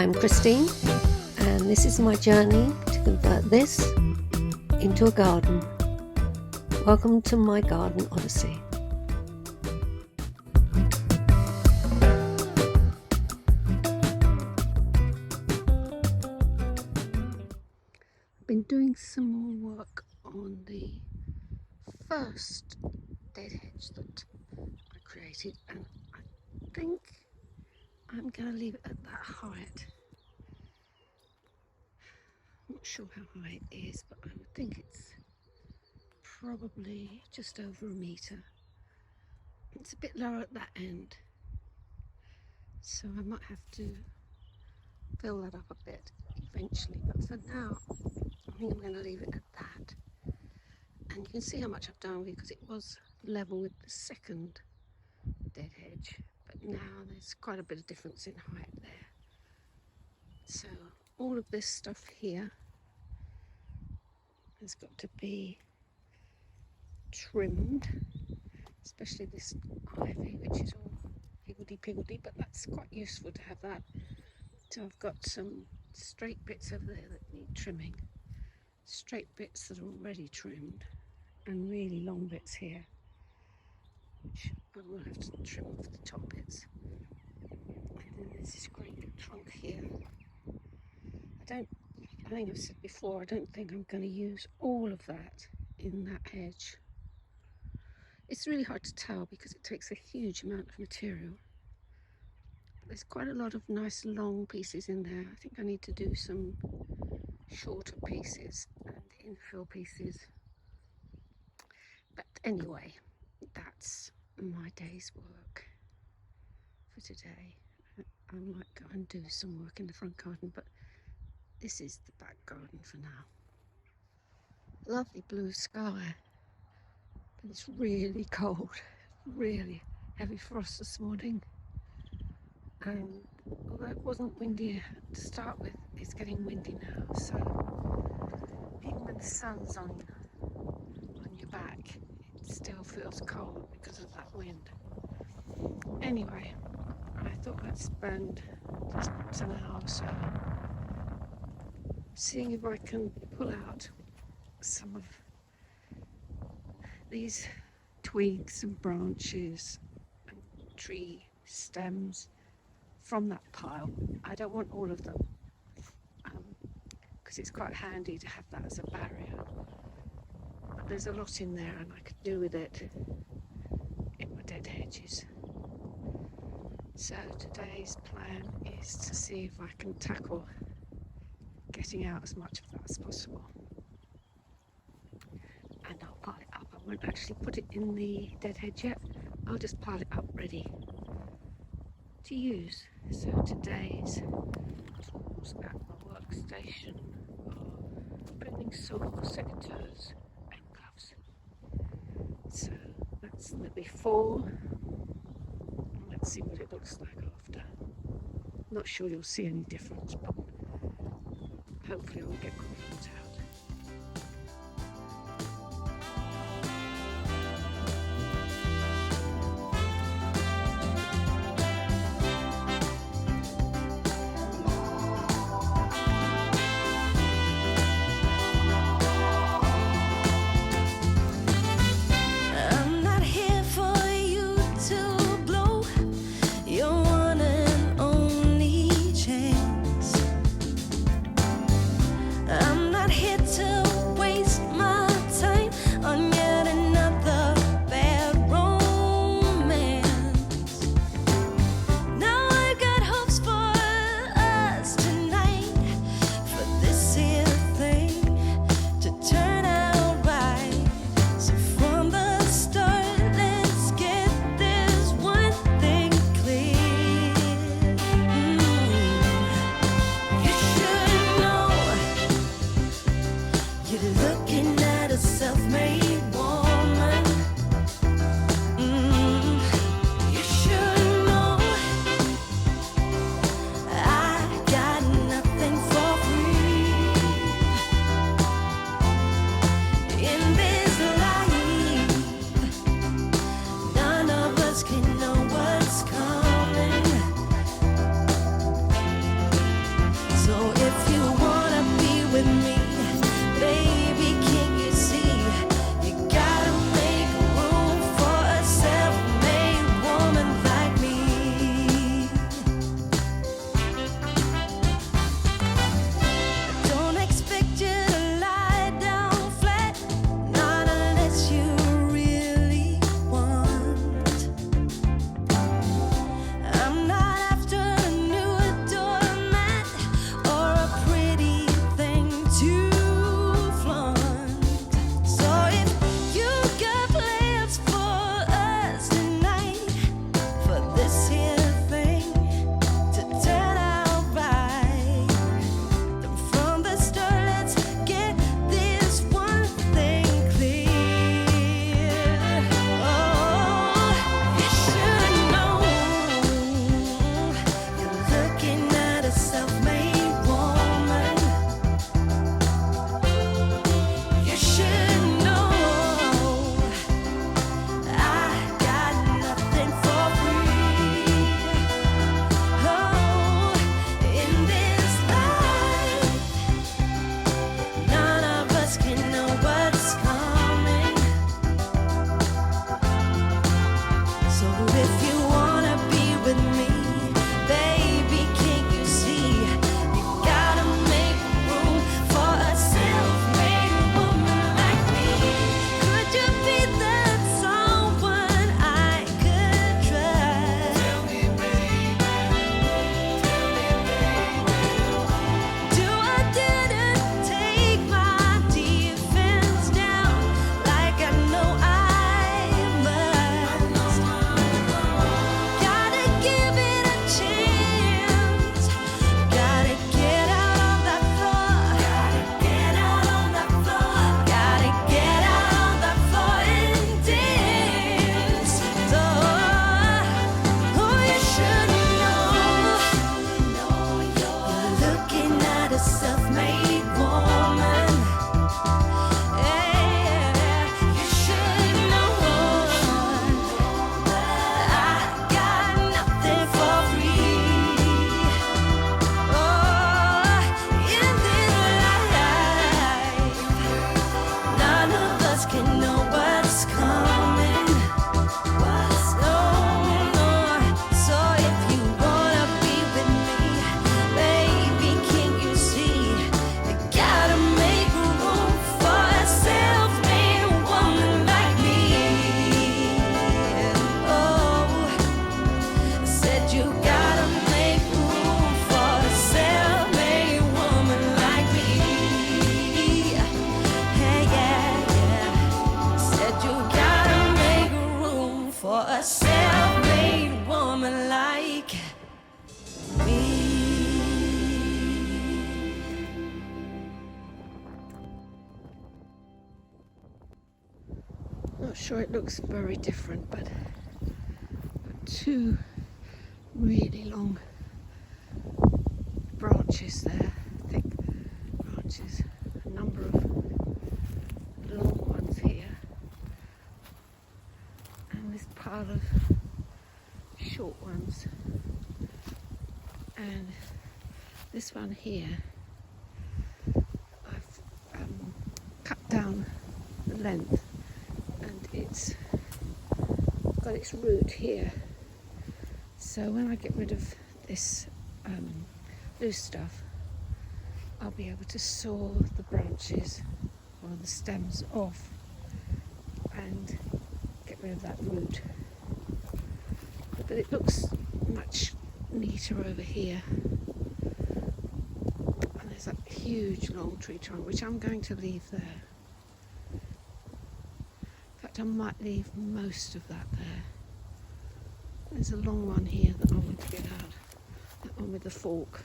I'm Christine, and this is my journey to convert this into a garden. Welcome to my Garden Odyssey. I've been doing some more work on the first dead hedge that I created, and I think I'm going to leave it at that height. I'm not sure how high it is, but I would think it's probably just over a metre. It's a bit lower at that end, so I might have to fill that up a bit eventually, but for now I think I'm going to leave it at that. And you can see how much I've done because it was level with the second dead hedge, but now there's quite a bit of difference in height there. So all of this stuff here has got to be trimmed, especially this ivy, which is all higgledy-piggledy, but that's quite useful to have that. So I've got some straight bits over there that need trimming, straight bits that are already trimmed, and really long bits here, which I will have to trim off the top bits. And then there's this great big trunk here. I think I've said before, I don't think I'm going to use all of that in that hedge. It's really hard to tell because it takes a huge amount of material. But there's quite a lot of nice long pieces in there. I think I need to do some shorter pieces and infill pieces. But anyway, that's my day's work for today. I might go and do some work in the front garden, but this is the back garden for now. Lovely blue sky, but it's really cold, really heavy frost this morning. And although it wasn't windy to start with, it's getting windy now. So even when the sun's on your back, it still feels cold because of that wind. Anyway, I thought I'd spend just an hour or so seeing if I can pull out some of these twigs and branches and tree stems from that pile. I don't want all of them because it's quite handy to have that as a barrier. But there's a lot in there and I could do with it in my dead hedges. So today's plan is to see if I can tackle getting out as much of that as possible. And I'll pile it up. I won't actually put it in the dead hedge yet. I'll just pile it up ready to use. So today's tools at my workstation are pruning saw, secateurs and gloves. So that's the before. Let's see what it looks like after. Not sure you'll see any difference, but hopefully I'll get confident out. I'm not not sure it looks very different, but two really long branches there, thick branches, a number of long ones here, and this pile of short ones, and this one here I've cut down the length, and it's got its root here, so when I get rid of this loose stuff, I'll be able to saw the branches or the stems off and get rid of that root. But it looks much neater over here, and there's that huge long tree trunk which I'm going to leave there. In fact, I might leave most of that there. There's a long one here that I want to get out, that one with the fork.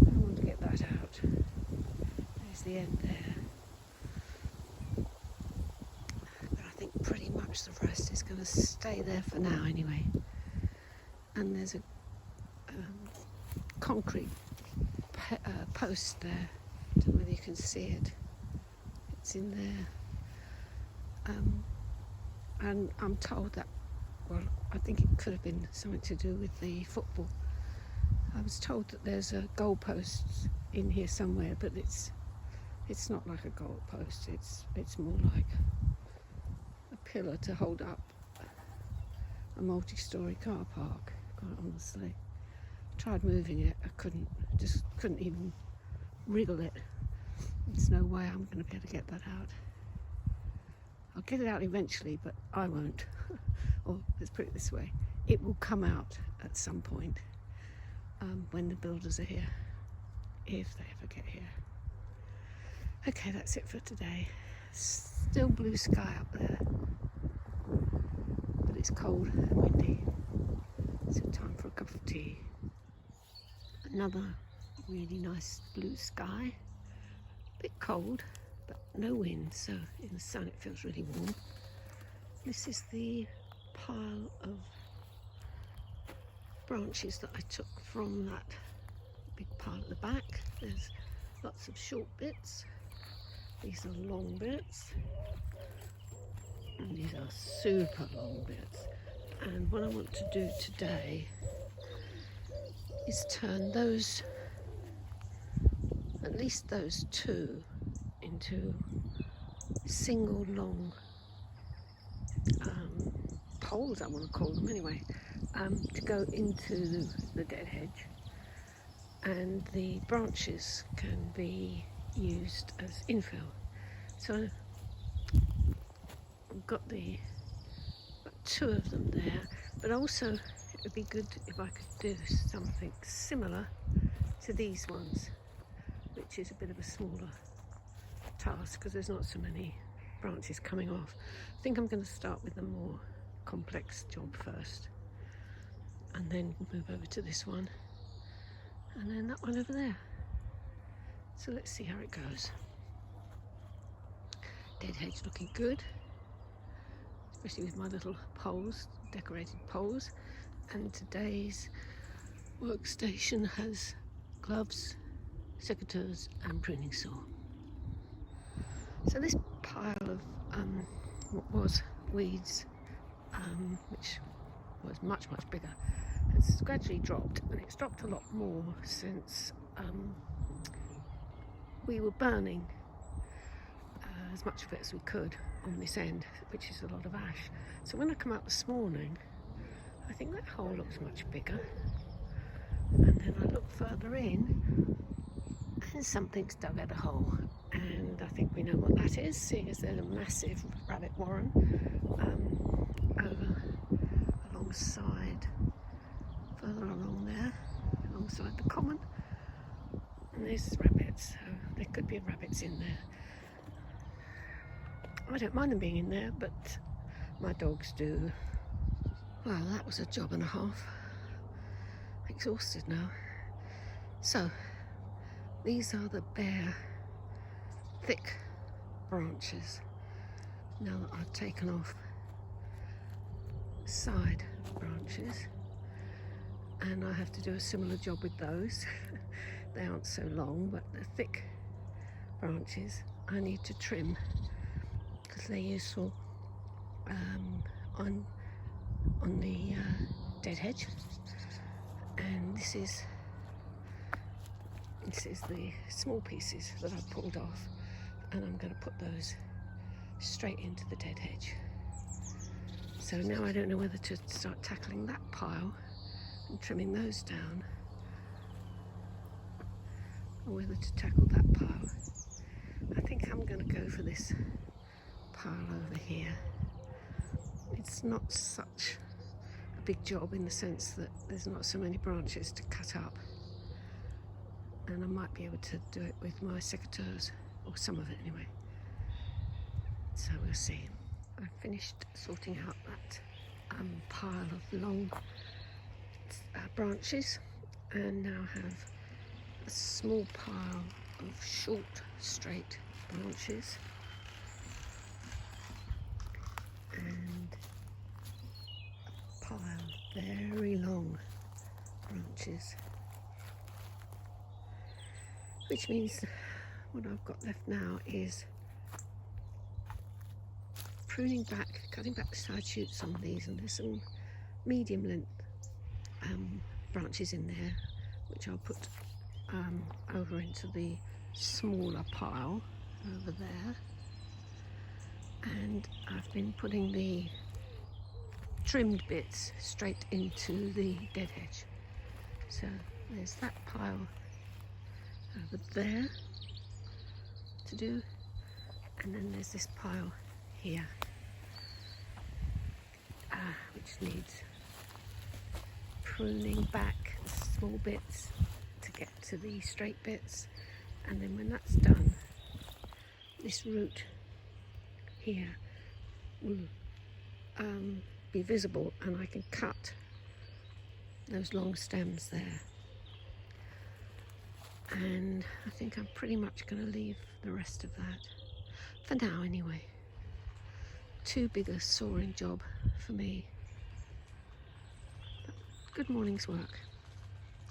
I want to get that out. There's the end there. But I think pretty much the rest is going to stay there for now anyway. And there's a concrete post there. I don't know whether you can see it. It's in there. And I'm told that, well, I think it could have been something to do with the football. I was told that there's a goalpost in here somewhere, but it's not like a goalpost. It's more like a pillar to hold up a multi-storey car park. Quite honestly, tried moving it. I couldn't even wriggle it. There's no way I'm going to be able to get that out. I'll get it out eventually, but I won't. Or let's put it this way, it will come out at some point when the builders are here, if they ever get here. Okay, that's it for today. Still blue sky up there, but it's cold and windy, so time for a cup of tea. Another really nice blue sky, a bit cold, but no wind, so in the sun it feels really warm. This is the pile of branches that I took from that big pile at the back. There's lots of short bits, these are long bits, and these are super long bits. And what I want to do today is turn those, at least those two, into single long poles, I want to call them anyway, to go into the dead hedge, and the branches can be used as infill. So I've got two of them there, but also it would be good if I could do something similar to these ones, which is a bit of a smaller task because there's not so many branches coming off. I think I'm going to start with the more complex job first, and then move over to this one, and then that one over there. So let's see how it goes. Dead hedge looking good, especially with my little poles, decorated poles, and today's workstation has gloves, secateurs and pruning saw. So this pile of what was weeds, which was much bigger, has gradually dropped, and it's dropped a lot more since we were burning as much of it as we could on this end, which is a lot of ash. So when I come out this morning, I think that hole looks much bigger, and then I look further in and something's dug out a hole, and I think we know what that is, seeing as there's a massive rabbit warren over alongside, further along there, alongside the common, and there's rabbits, so there could be rabbits in there. I don't mind them being in there, but my dogs do. Well, that was a job and a half. Exhausted now. So these are the bare, thick branches now that I've taken off side branches, and I have to do a similar job with those. They aren't so long, but the thick branches I need to trim because they're useful on the dead hedge. And this is the small pieces that I've pulled off, and I'm going to put those straight into the dead hedge. So now I don't know whether to start tackling that pile and trimming those down, or whether to tackle that pile. I think I'm going to go for this pile over here. It's not such a big job in the sense that there's not so many branches to cut up, and I might be able to do it with my secateurs, or some of it anyway. So we'll see. I've finished sorting out that pile of long branches, and now have a small pile of short, straight branches, and a pile of very long branches, which means what I've got left now is pruning back, cutting back the side shoots on these, and there's some medium length branches in there which I'll put over into the smaller pile over there. And I've been putting the trimmed bits straight into the dead hedge. So there's that pile over there to do, and then there's this pile here which needs pruning back small bits to get to the straight bits, and then when that's done, this root here will be visible, and I can cut those long stems there. And I think I'm pretty much going to leave the rest of that for now anyway. Too big a sawing job for me. But good morning's work.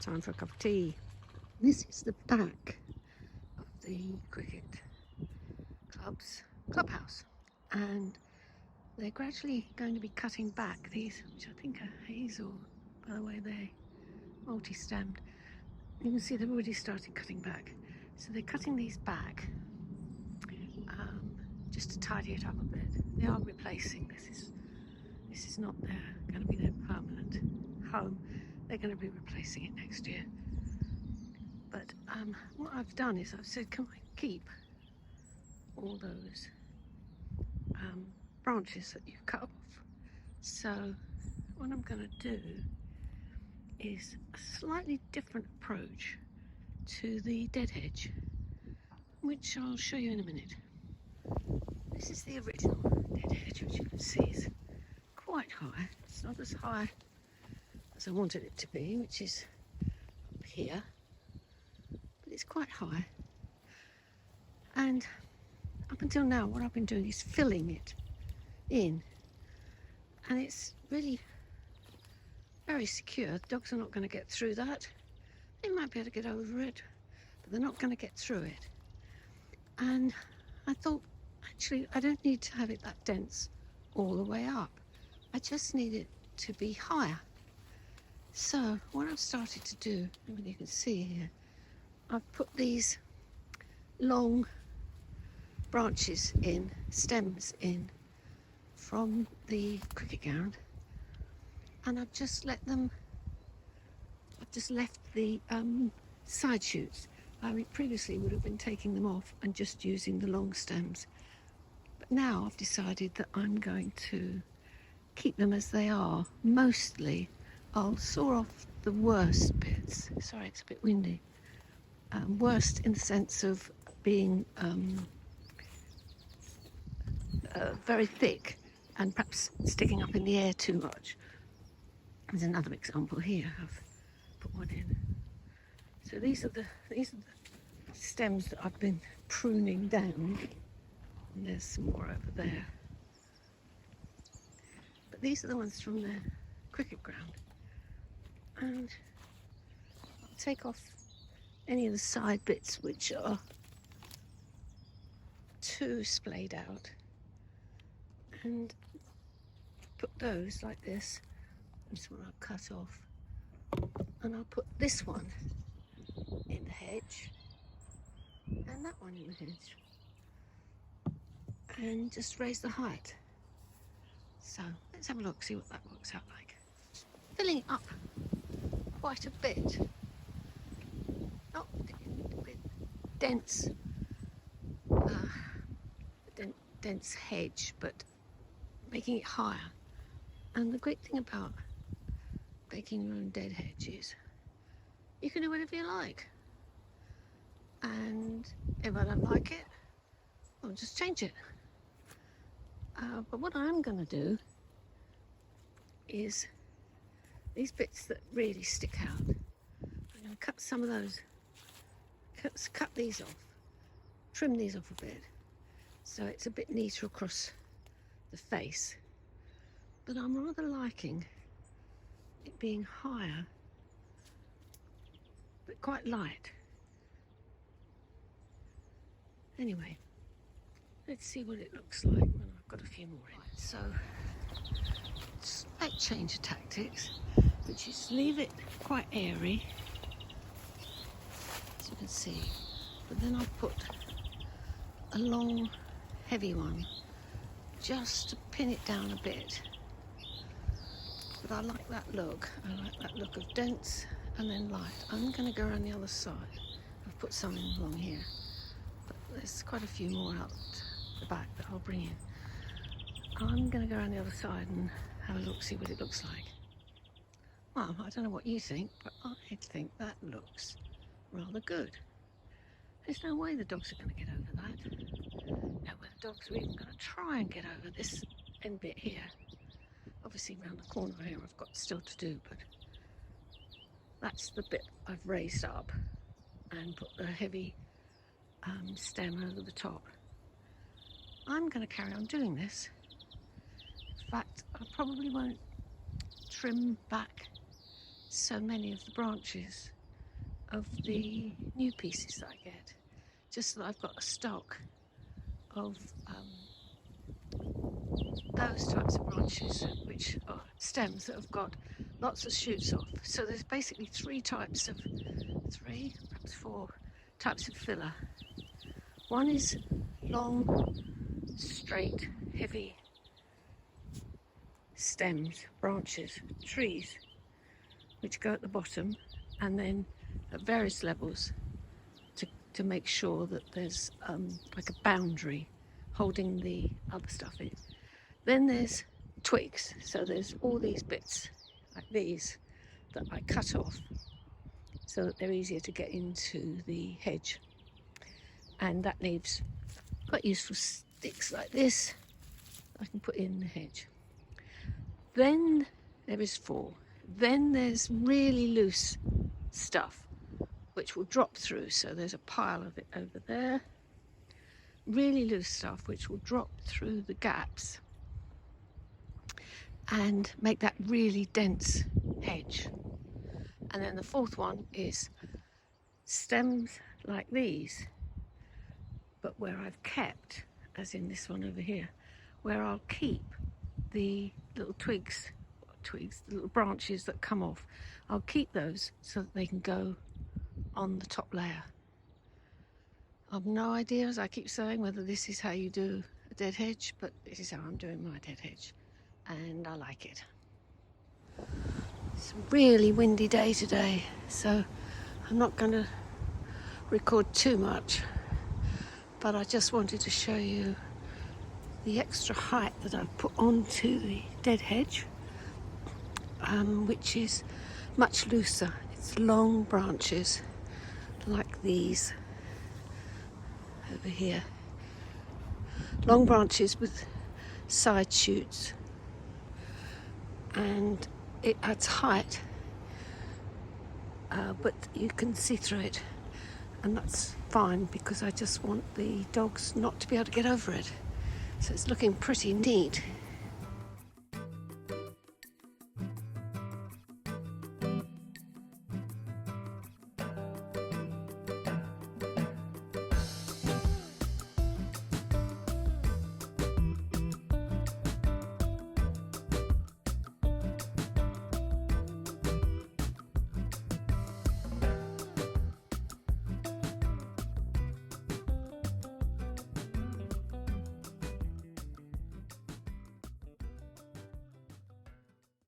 Time for a cup of tea. This is the back of the cricket clubhouse, and they're gradually going to be cutting back these, which I think are hazel, by the way they're multi-stemmed. You can see they've already started cutting back. So they're cutting these back just to tidy it up a bit. They are replacing. This is not going to be their permanent home. They're going to be replacing it next year. But what I've done is I've said, can I keep all those branches that you've cut off? So what I'm going to do is a slightly different approach to the dead hedge, which I'll show you in a minute. This is the original dead hedge, which you can see is quite high. It's not as high as I wanted it to be, which is up here, but it's quite high. And up until now, what I've been doing is filling it in, and it's really very secure. The dogs are not going to get through that. They might be able to get over it, but they're not going to get through it. And I thought, actually, I don't need to have it that dense all the way up. I just need it to be higher. So what I've started to do, you can see here, I've put these long branches in, stems in, from the cricket ground, and I've just left the side shoots. I mean, previously would have been taking them off and just using the long stems, but now I've decided that I'm going to keep them as they are. Mostly I'll saw off the worst bits. Sorry, it's a bit windy. Worst in the sense of being very thick and perhaps sticking up in the air too much. There's another example here. I've put one in. So these are the stems that I've been pruning down. And there's some more over there. these are the ones from the cricket ground, and I'll take off any of the side bits which are too splayed out and put those like this. This one I'll cut off, and I'll put this one in the hedge and that one in the hedge, and just raise the height. So let's have a look, see what that works out like. Filling up quite a bit, not with dense dense hedge, but making it higher. And the great thing about making your own dead hedge is you can do whatever you like, and if I don't like it, I'll just change it. But what I'm going to do is these bits that really stick out, I'm going to cut some of those, cut these off, trim these off a bit, so it's a bit neater across the face. But I'm rather liking it being higher, but quite light. Anyway, let's see what it looks like when I've got a few more in. So, slight change of tactics, which is leave it quite airy, as you can see, but then I've put a long, heavy one just to pin it down a bit. But I like that look. I like that look of dense and then light. I'm going to go around the other side. I've put some in along here, but there's quite a few more out the back that I'll bring in. I'm going to go around the other side and have a look, see what it looks like. Well, I don't know what you think, but I think that looks rather good. There's no way the dogs are going to get over that. No way the dogs are even going to try and get over this end bit here. Obviously around the corner here I've got still to do, but that's the bit I've raised up and put the heavy stem over the top. I'm going to carry on doing this. In fact, I probably won't trim back so many of the branches of the new pieces that I get, just so that I've got a stock of those types of branches, which are stems that have got lots of shoots off. So there's basically perhaps four types of filler. One is long, straight, heavy stems, branches, trees, which go at the bottom, and then at various levels to make sure that there's like a boundary holding the other stuff in. Then there's twigs, so there's all these bits like these that I cut off so that they're easier to get into the hedge, and that leaves quite useful sticks like this I can put in the hedge. Then there is four. Then there's really loose stuff which will drop through, so there's a pile of it over there. Really loose stuff which will drop through the gaps and make that really dense hedge. And then the fourth one is stems like these, but where I've kept, as in this one over here, where I'll keep the little twigs, the little branches that come off, I'll keep those so that they can go on the top layer. I've no idea, as I keep saying, whether this is how you do a dead hedge, but this is how I'm doing my dead hedge, and I like it. It's a really windy day today, so I'm not going to record too much, but I just wanted to show you the extra height that I've put onto the dead hedge, which is much looser. It's long branches like these over here, long branches with side shoots, and it adds height, but you can see through it, and that's fine because I just want the dogs not to be able to get over it. So it's looking pretty neat.